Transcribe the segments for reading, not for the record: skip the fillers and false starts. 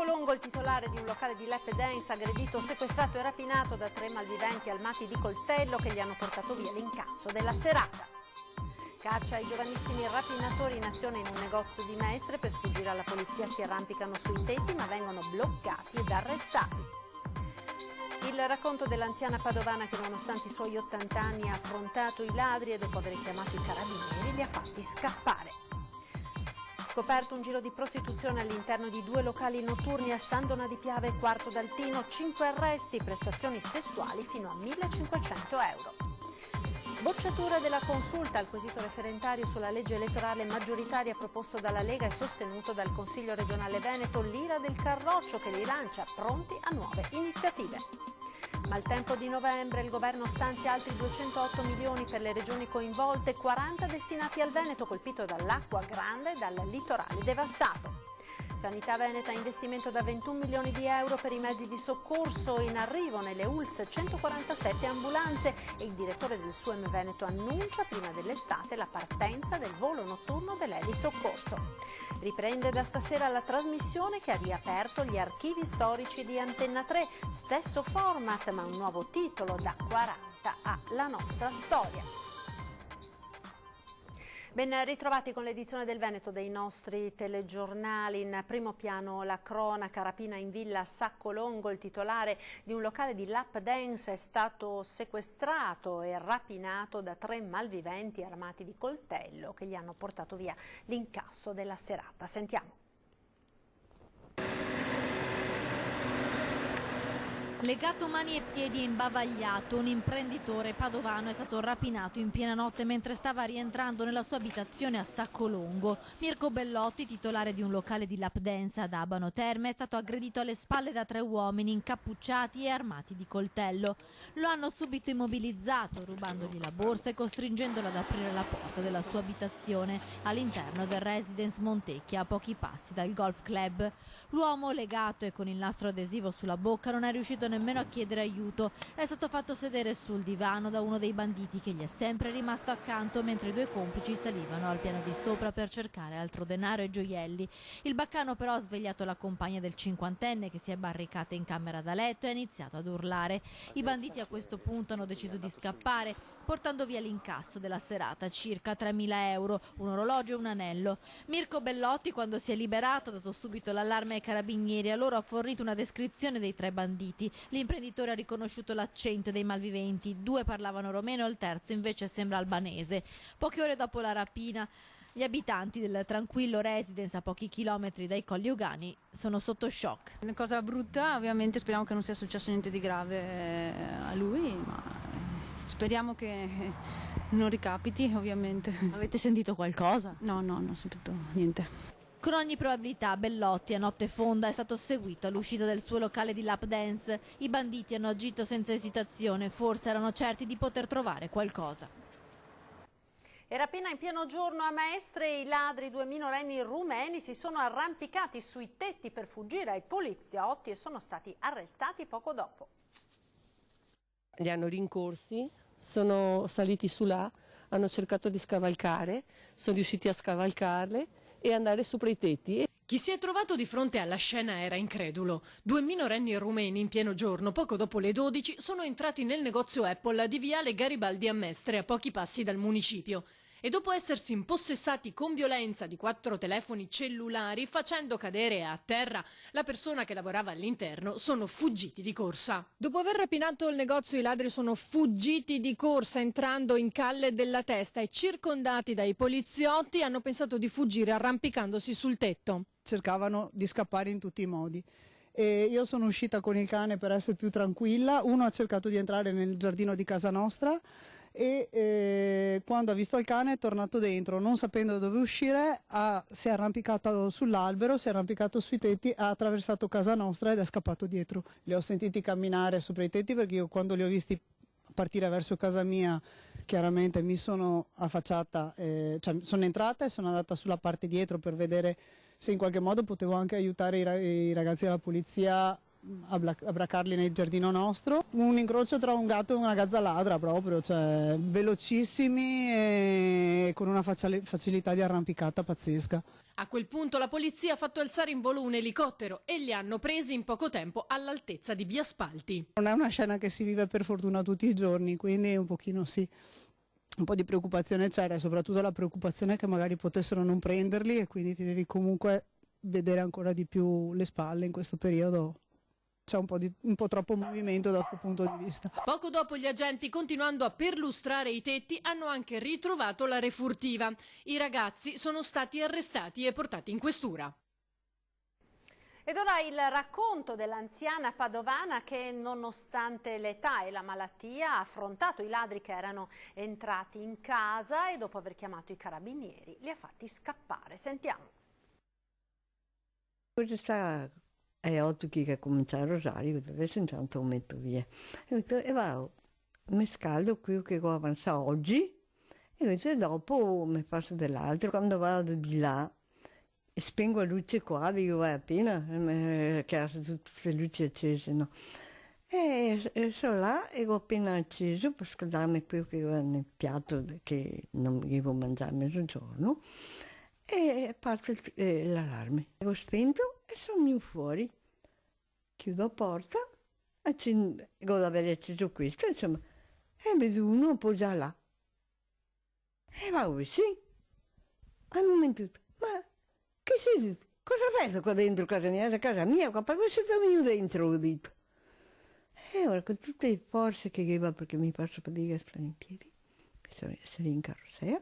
Saccolongo, il titolare di un locale di lap dance, aggredito, sequestrato e rapinato da 3 malviventi armati di coltello che gli hanno portato via l'incasso della serata. Caccia ai giovanissimi rapinatori in azione in un negozio di Mestre. Per sfuggire alla polizia si arrampicano sui tetti ma vengono bloccati ed arrestati. Il racconto dell'anziana padovana che nonostante i suoi 80 anni ha affrontato i ladri e dopo aver chiamato i carabinieri li ha fatti scappare. Scoperto un giro di prostituzione all'interno di 2 locali notturni a San Donà di Piave e Quarto d'Altino, 5 arresti, prestazioni sessuali fino a 1.500 euro. Bocciatura della consulta al quesito referendario sulla legge elettorale maggioritaria proposto dalla Lega e sostenuto dal Consiglio regionale Veneto, l'ira del Carroccio che li lancia pronti a nuove iniziative. Maltempo di novembre, il governo stanzia altri 208 milioni per le regioni coinvolte, 40 destinati al Veneto colpito dall'acqua grande e dal litorale devastato. Sanità Veneta, investimento da 21 milioni di euro per i mezzi di soccorso, in arrivo nelle ULSS 147 ambulanze e il direttore del SUEM Veneto annuncia prima dell'estate la partenza del volo notturno dell'elisoccorso. Riprende da stasera la trasmissione che ha riaperto gli archivi storici di Antenna 3, stesso format ma un nuovo titolo, da 40 a La nostra storia. Ben ritrovati con l'edizione del Veneto dei nostri telegiornali. In primo piano la cronaca, rapina in villa Saccolongo, il titolare di un locale di lap dance è stato sequestrato e rapinato da 3 malviventi armati di coltello che gli hanno portato via l'incasso della serata. Sentiamo. Legato mani e piedi e imbavagliato, un imprenditore padovano è stato rapinato in piena notte mentre stava rientrando nella sua abitazione a Saccolongo. Mirko Bellotti, titolare di un locale di lap dance ad Abano Terme, è stato aggredito alle spalle da 3 uomini incappucciati e armati di coltello. Lo hanno subito immobilizzato, rubandogli la borsa e costringendolo ad aprire la porta della sua abitazione all'interno del Residence Montecchia, a pochi passi dal golf club. L'uomo, legato e con il nastro adesivo sulla bocca, non è riuscito nemmeno a chiedere aiuto. È stato fatto sedere sul divano da uno dei banditi che gli è sempre rimasto accanto mentre i 2 complici salivano al piano di sopra per cercare altro denaro e gioielli. Il baccano però ha svegliato la compagna del 50enne che si è barricata in camera da letto e ha iniziato ad urlare. I banditi a questo punto hanno deciso di scappare, portando via l'incasso della serata, circa 3.000 euro, un orologio e un anello. Mirko Bellotti, quando si è liberato, ha dato subito l'allarme ai carabinieri. A loro ha fornito una descrizione dei 3 banditi. L'imprenditore ha riconosciuto l'accento dei malviventi, 2 parlavano romeno, il terzo invece sembra albanese. Poche ore dopo la rapina, gli abitanti del tranquillo residence a pochi chilometri dai Colli Ugani sono sotto shock. Una cosa brutta, ovviamente speriamo che non sia successo niente di grave a lui, ma speriamo che non ricapiti, ovviamente. Avete sentito qualcosa? No, non ho sentito niente. Con ogni probabilità Bellotti a notte fonda è stato seguito all'uscita del suo locale di lap dance. I banditi hanno agito senza esitazione, forse erano certi di poter trovare qualcosa. E rapina in pieno giorno a Mestre, i ladri, 2 minorenni rumeni si sono arrampicati sui tetti per fuggire ai poliziotti e sono stati arrestati poco dopo. Li hanno rincorsi, sono saliti su là, hanno cercato di scavalcare, sono riusciti a scavalcarle e andare sopra i tetti. Chi si è trovato di fronte alla scena era incredulo. 2 minorenni rumeni in pieno giorno, poco dopo le 12, sono entrati nel negozio Apple di Viale Garibaldi a Mestre, a pochi passi dal municipio. E dopo essersi impossessati con violenza di 4 telefoni cellulari, facendo cadere a terra la persona che lavorava all'interno, sono fuggiti di corsa. Dopo aver rapinato il negozio, i ladri sono fuggiti di corsa, entrando in Calle della Testa e circondati dai poliziotti hanno pensato di fuggire arrampicandosi sul tetto. Cercavano di scappare in tutti i modi. E io sono uscita con il cane per essere più tranquilla. Uno ha cercato di entrare nel giardino di casa nostra e quando ha visto il cane è tornato dentro, non sapendo dove uscire, si è arrampicato sull'albero, si è arrampicato sui tetti, ha attraversato casa nostra ed è scappato dietro. Li ho sentiti camminare sopra i tetti perché io quando li ho visti partire verso casa mia chiaramente mi sono affacciata, cioè sono entrata e sono andata sulla parte dietro per vedere se in qualche modo potevo anche aiutare i ragazzi della polizia a bracarli nel giardino nostro. Un incrocio tra un gatto e una gazza ladra proprio, cioè velocissimi e con una facilità di arrampicata pazzesca. A quel punto la polizia ha fatto alzare in volo un elicottero e li hanno presi in poco tempo all'altezza di Via Spalti. Non è una scena che si vive per fortuna tutti i giorni, quindi un pochino sì. Un po' di preoccupazione c'era, e soprattutto la preoccupazione che magari potessero non prenderli e quindi ti devi comunque vedere ancora di più le spalle in questo periodo. C'è un po' troppo movimento da questo punto di vista. Poco dopo gli agenti, continuando a perlustrare i tetti, hanno anche ritrovato la refurtiva. I ragazzi sono stati arrestati e portati in questura. Ed ora il racconto dell'anziana padovana che, nonostante l'età e la malattia, ha affrontato i ladri che erano entrati in casa e dopo aver chiamato i carabinieri li ha fatti scappare. Sentiamo. È 8 che comincia il rosario, adesso intanto lo metto via. E va, mi scaldo qui che avanza oggi e dopo mi faccio dell'altro. Quando vado di là, spengo la luce qua, dico vai appena, che ha tutte le luci accese, no? E sono là e ho appena acceso per scaldarmi qui che nel piatto che non devo mangiare a mezzogiorno. E parte l'allarme. Ho spento e sono fuori. Chiudo la porta, devo aver acceso questo, insomma, e vedo uno appoggiato là. E va così. Al momento, ma che sei? Cosa fai qua dentro casa mia? La casa mia, qua per questo sono io dentro, ho detto. E ora con tutte le forze che aveva perché mi faccio fatica a stare in piedi, per essere in carrozzella,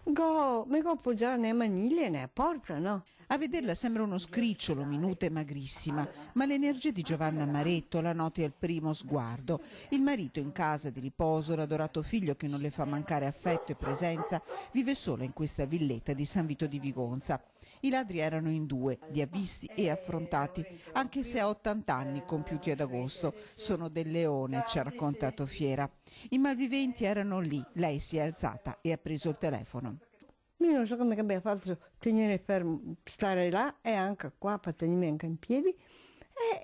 mi ho appoggiato né a maniglia né a porta, no? A vederla sembra uno scricciolo, minuta e magrissima, ma l'energia di Giovanna Maretto la noti al primo sguardo. Il marito in casa di riposo, l'adorato figlio che non le fa mancare affetto e presenza, vive sola in questa villetta di San Vito di Vigonza. I ladri erano in 2, li ha visti e affrontati, anche se a 80 anni compiuti ad agosto. Sono del leone, ci ha raccontato Fiera. I malviventi erano lì, lei si è alzata e ha preso il telefono. Io non so come abbia fatto tenere fermo, stare là e anche qua per tenermi anche in piedi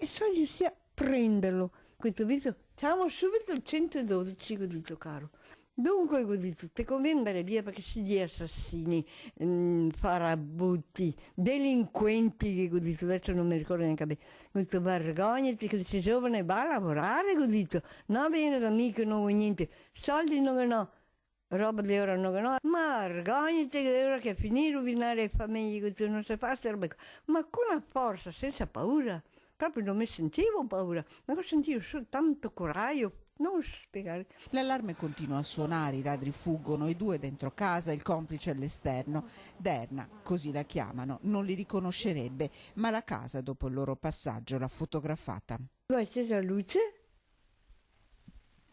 e sono riuscita a prenderlo. Questo visto, siamo subito il 112, ho detto caro. Dunque, ho detto, ti conviene andare via perché si di assassini, farabutti, delinquenti, ho detto, adesso non mi ricordo neanche bene. Ho detto, vergognati che sei giovane va a lavorare, ho detto, no bene l'amico, non vuoi niente, soldi non ne ho. Roba di ora non no, ma vergognati che ora che finire rovinare le famiglie, non si fa queste robe, ma con una forza, senza paura, proprio non mi sentivo paura, ma sentivo soltanto coraggio, non spiegare. L'allarme continua a suonare, i ladri fuggono, i 2 dentro casa, il complice all'esterno. Derna, così la chiamano, non li riconoscerebbe, ma la casa dopo il loro passaggio l'ha fotografata. Ho acceso la luce,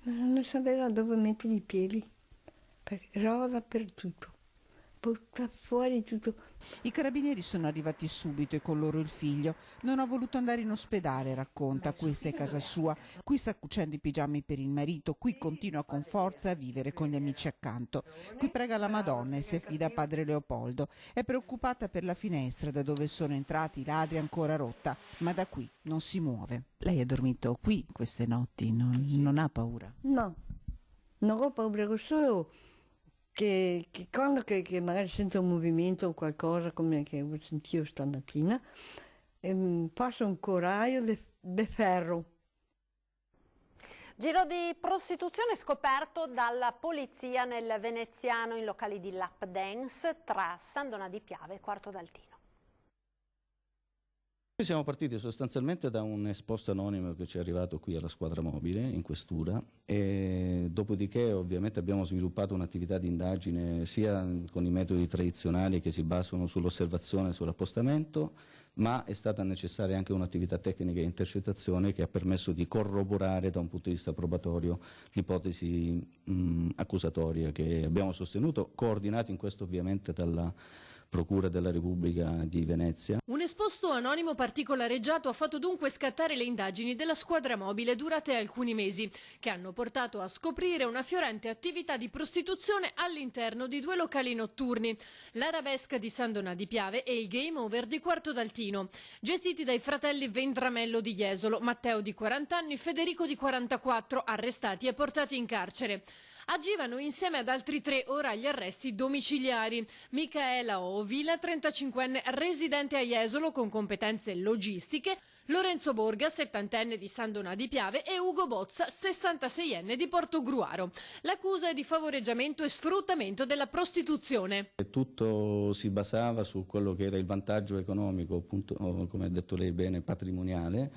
ma non sapeva dove mettere i piedi. Roba dappertutto, butta fuori tutto. I carabinieri sono arrivati subito e con loro il figlio. Non ha voluto andare in ospedale, racconta, questa è casa sua. Qui sta cucendo i pigiami per il marito, qui continua con forza a vivere con gli amici accanto. Qui prega la Madonna e si affida a padre Leopoldo. È preoccupata per la finestra da dove sono entrati i ladri ancora rotta, ma da qui non si muove. Lei ha dormito qui queste notti, non ha paura? No, non ho paura, questo che quando che magari sento un movimento o qualcosa come che ho sentito stamattina, passa un coraggio di ferro. Giro di prostituzione scoperto dalla polizia nel veneziano in locali di lap dance tra San Donà di Piave e Quarto d'Altino. Noi siamo partiti sostanzialmente da un esposto anonimo che ci è arrivato qui alla squadra mobile in questura e dopodiché ovviamente abbiamo sviluppato un'attività di indagine sia con i metodi tradizionali che si basano sull'osservazione e sull'appostamento, ma è stata necessaria anche un'attività tecnica di intercettazione che ha permesso di corroborare da un punto di vista probatorio l'ipotesi accusatoria che abbiamo sostenuto, coordinati in questo ovviamente dalla Procura della Repubblica di Venezia. Un esposto anonimo particolareggiato ha fatto dunque scattare le indagini della squadra mobile durate alcuni mesi, che hanno portato a scoprire una fiorente attività di prostituzione all'interno di 2 locali notturni, l'Arabesca di San Donà di Piave e il Game Over di Quarto d'Altino, gestiti dai fratelli Vendramello di Jesolo, Matteo di 40 anni, Federico di 44, arrestati e portati in carcere. Agivano insieme ad altri 3 ora agli arresti domiciliari. Micaela Ovila, 35enne, residente a Jesolo con competenze logistiche, Lorenzo Borga, 70enne di San Donà di Piave e Ugo Bozza, 66enne di Portogruaro. L'accusa è di favoreggiamento e sfruttamento della prostituzione. Tutto si basava su quello che era il vantaggio economico, appunto, come ha detto lei bene, patrimoniale,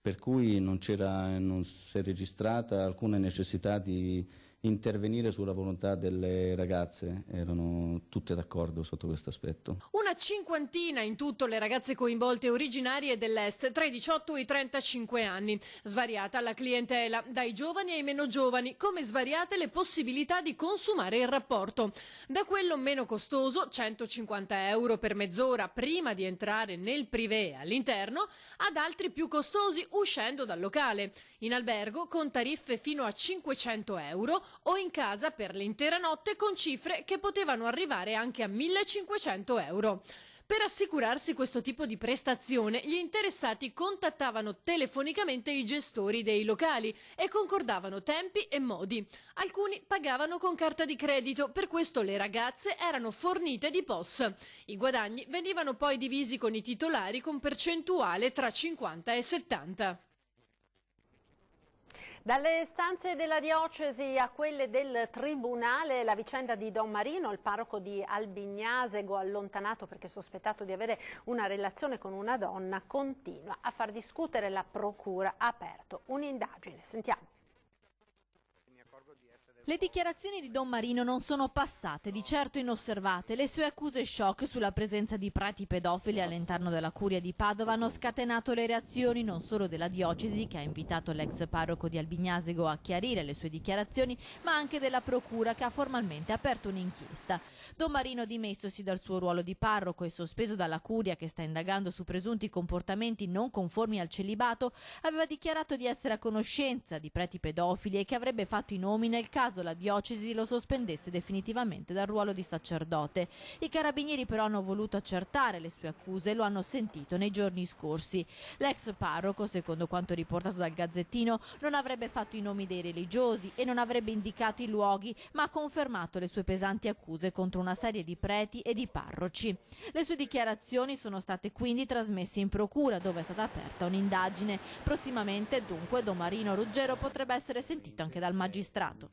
per cui non si è registrata alcuna necessità di intervenire sulla volontà delle ragazze, erano tutte d'accordo sotto questo aspetto. Una cinquantina in tutto le ragazze coinvolte originarie dell'Est, tra i 18 e i 35 anni. Svariata la clientela, dai giovani ai meno giovani, come svariate le possibilità di consumare il rapporto. Da quello meno costoso, 150 euro per mezz'ora prima di entrare nel privé all'interno, ad altri più costosi uscendo dal locale. In albergo con tariffe fino a 500 euro o in casa per l'intera notte con cifre che potevano arrivare anche a 1.500 euro. Per assicurarsi questo tipo di prestazione, gli interessati contattavano telefonicamente i gestori dei locali e concordavano tempi e modi. Alcuni pagavano con carta di credito, per questo le ragazze erano fornite di POS. I guadagni venivano poi divisi con i titolari con percentuale tra 50 e 70. Dalle stanze della diocesi a quelle del tribunale, la vicenda di Don Marino, il parroco di Albignasego, allontanato perché sospettato di avere una relazione con una donna, continua a far discutere. La procura ha aperto un'indagine. Sentiamo. Le dichiarazioni di Don Marino non sono passate di certo inosservate. Le sue accuse shock sulla presenza di preti pedofili all'interno della curia di Padova hanno scatenato le reazioni non solo della diocesi, che ha invitato l'ex parroco di Albignasego a chiarire le sue dichiarazioni, ma anche della procura, che ha formalmente aperto un'inchiesta. Don Marino, dimessosi dal suo ruolo di parroco e sospeso dalla curia che sta indagando su presunti comportamenti non conformi al celibato, aveva dichiarato di essere a conoscenza di preti pedofili e che avrebbe fatto i nomi nel caso la diocesi lo sospendesse definitivamente dal ruolo di sacerdote. I carabinieri però hanno voluto accertare le sue accuse e lo hanno sentito nei giorni scorsi. L'ex parroco, secondo quanto riportato dal Gazzettino, non avrebbe fatto i nomi dei religiosi e non avrebbe indicato i luoghi, ma ha confermato le sue pesanti accuse contro una serie di preti e di parroci. Le sue dichiarazioni sono state quindi trasmesse in procura, dove è stata aperta un'indagine. Prossimamente, dunque, Don Marino Ruggero potrebbe essere sentito anche dal magistrato.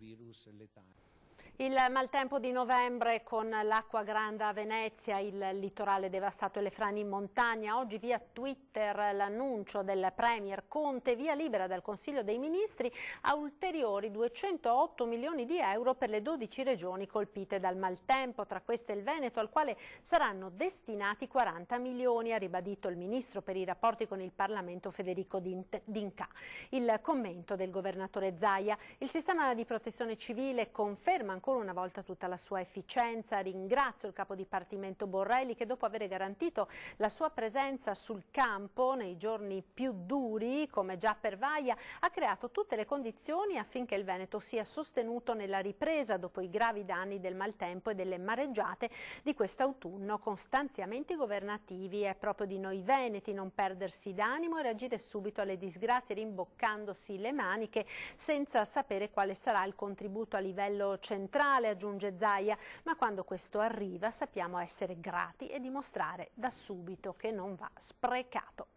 Il maltempo di novembre con l'acqua grande a Venezia, il litorale devastato e le frane in montagna. Oggi via Twitter l'annuncio del Premier Conte, via libera dal Consiglio dei Ministri a ulteriori 208 milioni di euro per le 12 regioni colpite dal maltempo, tra queste il Veneto, al quale saranno destinati 40 milioni, ha ribadito il Ministro per i rapporti con il Parlamento Federico D'Incà. Il commento del governatore Zaia: il sistema di protezione civile conferma ancora una volta tutta la sua efficienza. Ringrazio il capo dipartimento Borrelli che, dopo aver garantito la sua presenza sul campo nei giorni più duri, come già per Vaia, ha creato tutte le condizioni affinché il Veneto sia sostenuto nella ripresa dopo i gravi danni del maltempo e delle mareggiate di quest'autunno. Con stanziamenti governativi è proprio di noi veneti non perdersi d'animo e reagire subito alle disgrazie, rimboccandosi le maniche senza sapere quale sarà il contributo a livello centrale, aggiunge Zaia, ma quando questo arriva sappiamo essere grati e dimostrare da subito che non va sprecato.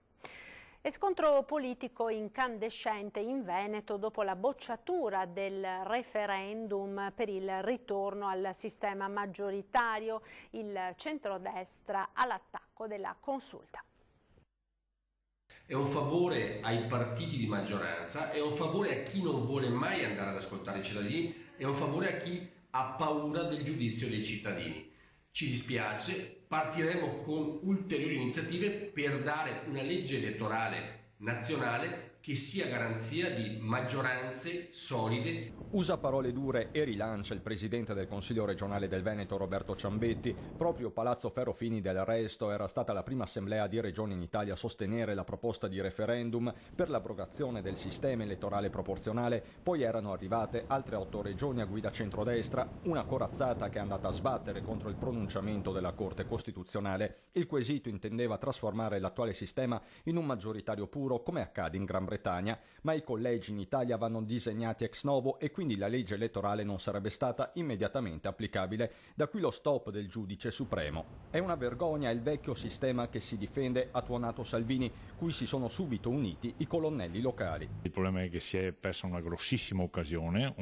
E scontro politico incandescente in Veneto dopo la bocciatura del referendum per il ritorno al sistema maggioritario, il centrodestra all'attacco della consulta. È un favore ai partiti di maggioranza, è un favore a chi non vuole mai andare ad ascoltare i cittadini, è un favore a chi ha paura del giudizio dei cittadini. Ci dispiace, partiremo con ulteriori iniziative per dare una legge elettorale nazionale che sia garanzia di maggioranze solide. Usa parole dure e rilancia il presidente del Consiglio regionale del Veneto Roberto Ciambetti. Proprio Palazzo Ferrofini del Resto era stata la prima assemblea di regioni in Italia a sostenere la proposta di referendum per l'abrogazione del sistema elettorale proporzionale. Poi erano arrivate altre 8 regioni a guida centrodestra, una corazzata che è andata a sbattere contro il pronunciamento della Corte Costituzionale. Il quesito intendeva trasformare l'attuale sistema in un maggioritario puro, come accade in Gran Bretagna, ma i collegi in Italia vanno disegnati ex novo e quindi la legge elettorale non sarebbe stata immediatamente applicabile. Da qui lo stop del giudice supremo. È una vergogna il vecchio sistema che si difende, ha tuonato Salvini, cui si sono subito uniti i colonnelli locali. Il problema è che si è persa una grossissima occasione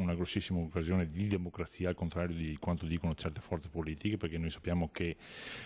di democrazia, al contrario di quanto dicono certe forze politiche, perché noi sappiamo che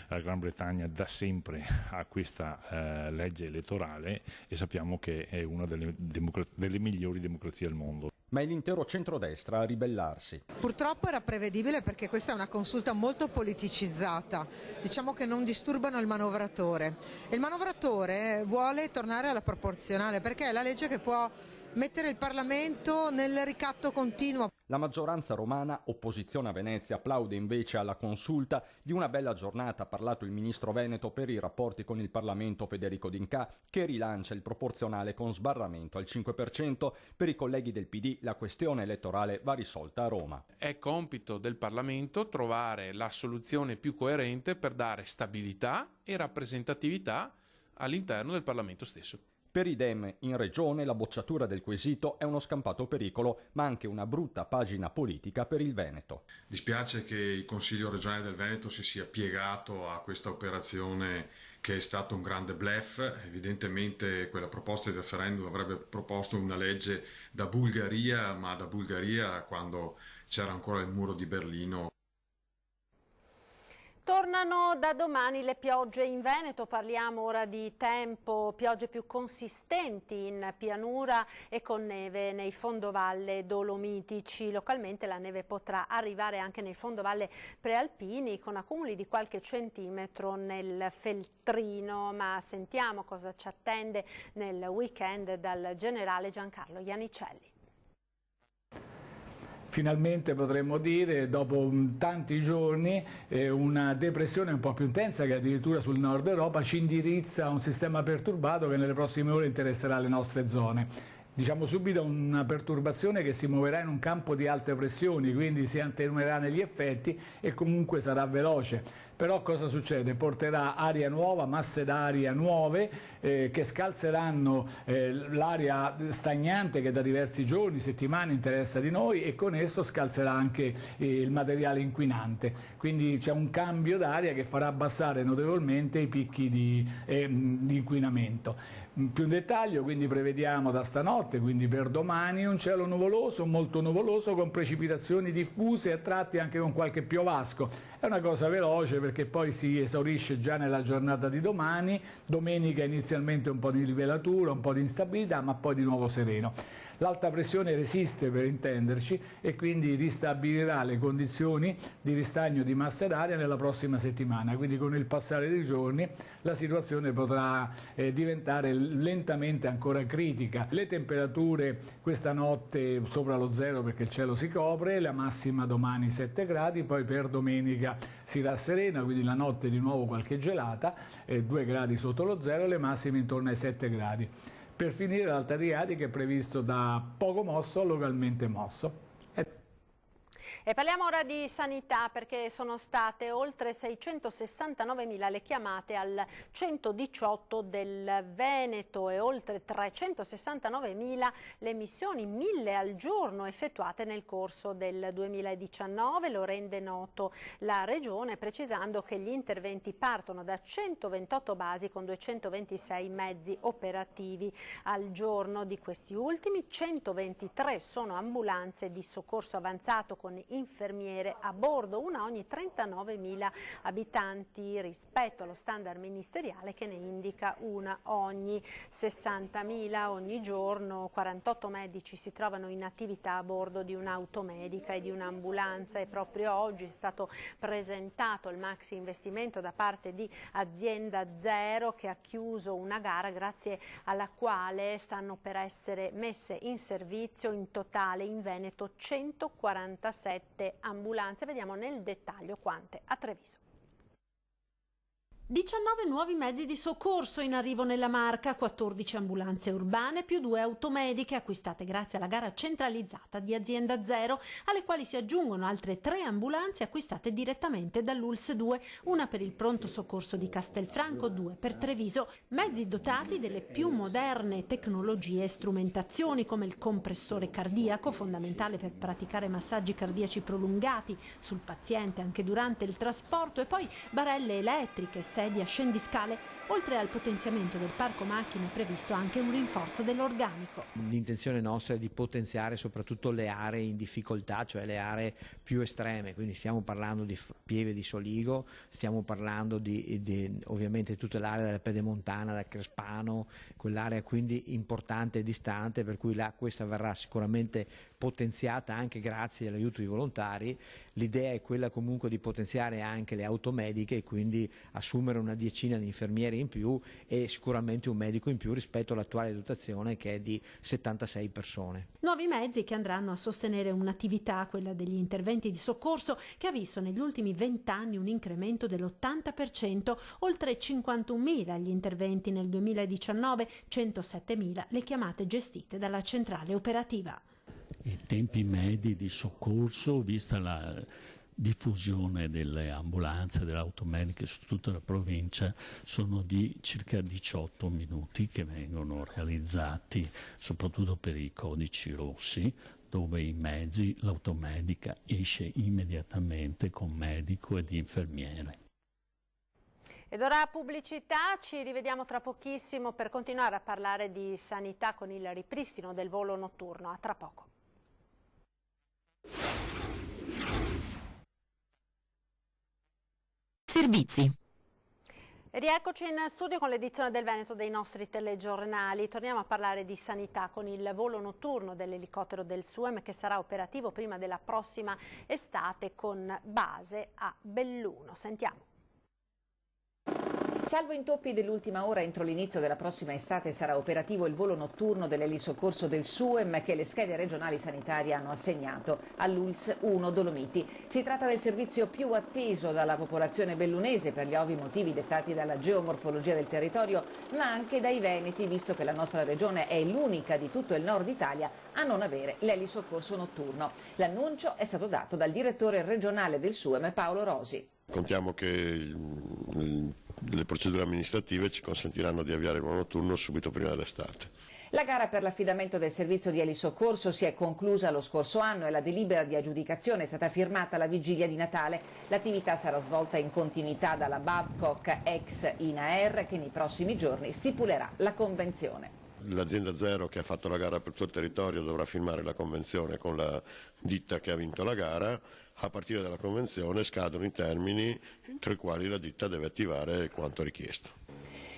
la Gran Bretagna da sempre ha questa legge elettorale e sappiamo che è una delle migliori democrazie al mondo. Ma è l'intero centrodestra a ribellarsi. Purtroppo era prevedibile, perché questa è una consulta molto politicizzata. Diciamo che non disturbano il manovratore. Il manovratore vuole tornare alla proporzionale perché è la legge che può mettere il Parlamento nel ricatto continuo. La maggioranza romana, opposizione a Venezia, applaude invece alla consulta. Di una bella giornata ha parlato il ministro veneto per i rapporti con il Parlamento Federico D'Incà, che rilancia il proporzionale con sbarramento al 5%. Per i colleghi del PD la questione elettorale va risolta a Roma. È compito del Parlamento trovare la soluzione più coerente per dare stabilità e rappresentatività all'interno del Parlamento stesso. Per i Dem in regione la bocciatura del quesito è uno scampato pericolo, ma anche una brutta pagina politica per il Veneto. Dispiace che il Consiglio regionale del Veneto si sia piegato a questa operazione che è stato un grande bluff. Evidentemente quella proposta di referendum avrebbe proposto una legge da Bulgaria, ma da Bulgaria quando c'era ancora il muro di Berlino. Tornano da domani le piogge in Veneto, parliamo ora di tempo, piogge più consistenti in pianura e con neve nei fondovalle dolomitici. Localmente la neve potrà arrivare anche nei fondovalle prealpini con accumuli di qualche centimetro nel Feltrino, ma sentiamo cosa ci attende nel weekend dal generale Giancarlo Iannicelli. Finalmente potremmo dire, dopo tanti giorni, una depressione un po' più intensa che addirittura sul nord Europa ci indirizza a un sistema perturbato che nelle prossime ore interesserà le nostre zone. Diciamo subito una perturbazione che si muoverà in un campo di alte pressioni, quindi si attenuerà negli effetti e comunque sarà veloce. Però cosa succede? Porterà aria nuova, masse d'aria nuove che scalzeranno l'aria stagnante che da diversi giorni, settimane interessa di noi, e con esso scalzerà anche il materiale inquinante. Quindi c'è un cambio d'aria che farà abbassare notevolmente i picchi di inquinamento. Più in dettaglio, quindi prevediamo da stanotte, quindi per domani, un cielo nuvoloso, molto nuvoloso, con precipitazioni diffuse e a tratti anche con qualche piovasco. È una cosa veloce perché poi si esaurisce già nella giornata di domani. Domenica inizialmente un po' di livellatura, un po' di instabilità, ma poi di nuovo sereno. L'alta pressione resiste, per intenderci, e quindi ristabilirà le condizioni di ristagno di massa d'aria nella prossima settimana. Quindi con il passare dei giorni la situazione potrà diventare lentamente ancora critica. Le temperature questa notte sopra lo zero perché il cielo si copre, la massima domani 7 gradi, poi per domenica si rasserena, quindi la notte di nuovo qualche gelata, 2 gradi sotto lo zero, le massime intorno ai 7 gradi. Per finire l'alta Adriatica è previsto da poco mosso a localmente mosso. E parliamo ora di sanità, perché sono state oltre 669.000 le chiamate al 118 del Veneto e oltre 369.000 le missioni, 1.000 al giorno effettuate nel corso del 2019. Lo rende noto la Regione, precisando che gli interventi partono da 128 basi con 226 mezzi operativi al giorno. Di questi ultimi 123 sono ambulanze di soccorso avanzato con infermiere a bordo, una ogni 39.000 abitanti rispetto allo standard ministeriale che ne indica una ogni 60.000. Ogni giorno 48 medici si trovano in attività a bordo di un'auto medica e di un'ambulanza, e proprio oggi è stato presentato il maxi investimento da parte di Azienda Zero, che ha chiuso una gara grazie alla quale stanno per essere messe in servizio in totale in Veneto 147 ambulanze. Vediamo nel dettaglio quante a Treviso. 19 nuovi mezzi di soccorso in arrivo nella Marca, 14 ambulanze urbane più 2 automediche acquistate grazie alla gara centralizzata di Azienda Zero, alle quali si aggiungono altre 3 ambulanze acquistate direttamente dall'ULSS 2, una per il pronto soccorso di Castelfranco, 2 per Treviso, mezzi dotati delle più moderne tecnologie e strumentazioni come il compressore cardiaco, fondamentale per praticare massaggi cardiaci prolungati sul paziente anche durante il trasporto, e poi barelle elettriche, sedia scendiscale. Oltre al potenziamento del parco macchine è previsto anche un rinforzo dell'organico. L'intenzione nostra è di potenziare soprattutto le aree in difficoltà, cioè le aree più estreme, quindi stiamo parlando di Pieve di Soligo, stiamo parlando di ovviamente tutta l'area della Pedemontana, da Crespano, quell'area quindi importante e distante, per cui là questa verrà sicuramente potenziata anche grazie all'aiuto di volontari. L'idea è quella comunque di potenziare anche le automediche e quindi assumere una decina di infermieri in più e sicuramente un medico in più rispetto all'attuale dotazione, che è di 76 persone. Nuovi mezzi che andranno a sostenere un'attività, quella degli interventi di soccorso, che ha visto negli ultimi 20 anni un incremento dell'80%, oltre 51.000 gli interventi nel 2019, 107.000 le chiamate gestite dalla centrale operativa. I tempi medi di soccorso, vista la diffusione delle ambulanze, delle automediche su tutta la provincia, sono di circa 18 minuti, che vengono realizzati soprattutto per i codici rossi, dove i mezzi, l'automedica esce immediatamente con medico ed infermiere. Ed ora pubblicità, ci rivediamo tra pochissimo per continuare a parlare di sanità con il ripristino del volo notturno. A tra poco. Servizi. Rieccoci in studio con l'edizione del Veneto dei nostri telegiornali. Torniamo a parlare di sanità con il volo notturno dell'elicottero del SUEM, che sarà operativo prima della prossima estate con base a Belluno. Sentiamo. Salvo intoppi dell'ultima ora, entro l'inizio della prossima estate sarà operativo il volo notturno dell'elisoccorso del SUEM, che le schede regionali sanitarie hanno assegnato all'ULSS 1 Dolomiti. Si tratta del servizio più atteso dalla popolazione bellunese per gli ovvi motivi dettati dalla geomorfologia del territorio, ma anche dai veneti, visto che la nostra regione è l'unica di tutto il nord Italia a non avere l'elisoccorso notturno. L'annuncio è stato dato dal direttore regionale del SUEM, Paolo Rosi. Contiamo che le procedure amministrative ci consentiranno di avviare il volo notturno subito prima dell'estate. La gara per l'affidamento del servizio di elisoccorso si è conclusa lo scorso anno e la delibera di aggiudicazione è stata firmata alla vigilia di Natale. L'attività sarà svolta in continuità dalla Babcock ex INAER, che nei prossimi giorni stipulerà la convenzione. L'azienda Zero, che ha fatto la gara per tutto il territorio, dovrà firmare la convenzione con la ditta che ha vinto la gara. A partire dalla convenzione scadono i termini entro i quali la ditta deve attivare quanto richiesto.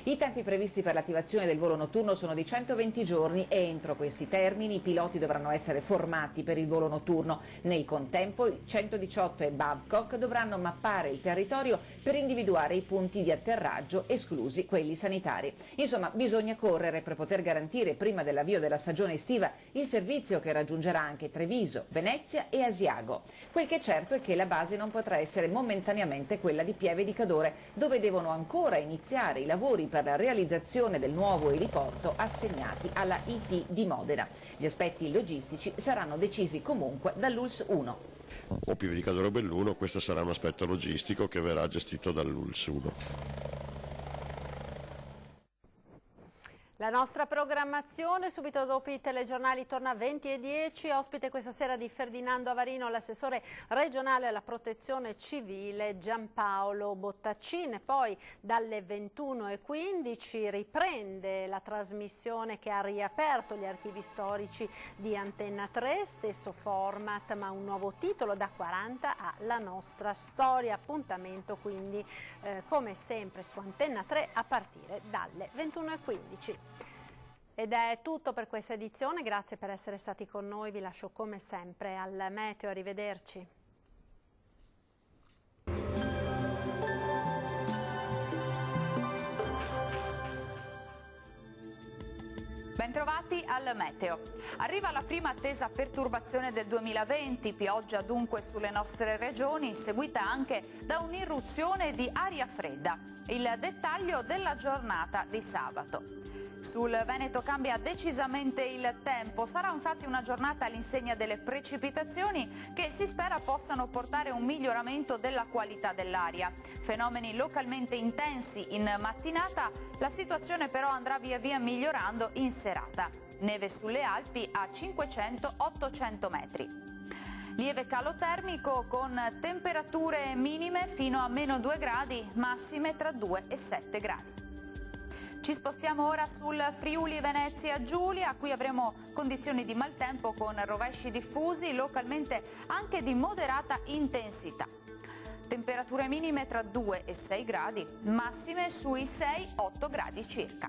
I tempi previsti per l'attivazione del volo notturno sono di 120 giorni e entro questi termini i piloti dovranno essere formati per il volo notturno. Nel contempo il 118 e Babcock dovranno mappare il territorio per individuare i punti di atterraggio, esclusi quelli sanitari. Insomma, bisogna correre per poter garantire prima dell'avvio della stagione estiva il servizio che raggiungerà anche Treviso, Venezia e Asiago. Quel che è certo è che la base non potrà essere momentaneamente quella di Pieve di Cadore, dove devono ancora iniziare i lavori per la realizzazione del nuovo eliporto assegnati alla IT di Modena. Gli aspetti logistici saranno decisi comunque dall'ULSS 1. O Pieve di Cadore o Belluno, questo sarà un aspetto logistico che verrà gestito dall'ULSS 1. La nostra programmazione subito dopo i telegiornali torna a 20:10, ospite questa sera di Ferdinando Avarino, l'assessore regionale alla protezione civile Giampaolo Bottaccin. Poi dalle 21:15 riprende la trasmissione che ha riaperto gli archivi storici di Antenna 3, stesso format ma un nuovo titolo, da 40 a La nostra storia. Appuntamento quindi come sempre su Antenna 3 a partire dalle 21:15. Ed è tutto per questa edizione, grazie per essere stati con noi, vi lascio come sempre al meteo, arrivederci. Bentrovati al meteo. Arriva la prima attesa perturbazione del 2020, pioggia dunque sulle nostre regioni, seguita anche da un'irruzione di aria fredda. Il dettaglio della giornata di sabato. Sul Veneto cambia decisamente il tempo, sarà infatti una giornata all'insegna delle precipitazioni che si spera possano portare un miglioramento della qualità dell'aria. Fenomeni localmente intensi in mattinata, la situazione però andrà via via migliorando in serata. Neve sulle Alpi a 500-800 metri. Lieve calo termico con temperature minime fino a -2 gradi, massime tra 2 e 7 gradi. Ci spostiamo ora sul Friuli Venezia Giulia, qui avremo condizioni di maltempo con rovesci diffusi, localmente anche di moderata intensità. Temperature minime tra 2 e 6 gradi, massime sui 6-8 gradi circa.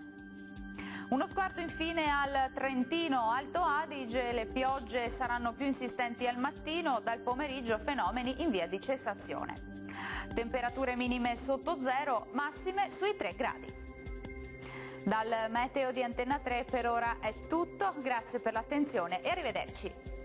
Uno sguardo infine al Trentino Alto Adige, le piogge saranno più insistenti al mattino, dal pomeriggio fenomeni in via di cessazione. Temperature minime sotto zero, massime sui 3 gradi. Dal meteo di Antenna 3 per ora è tutto, grazie per l'attenzione e arrivederci.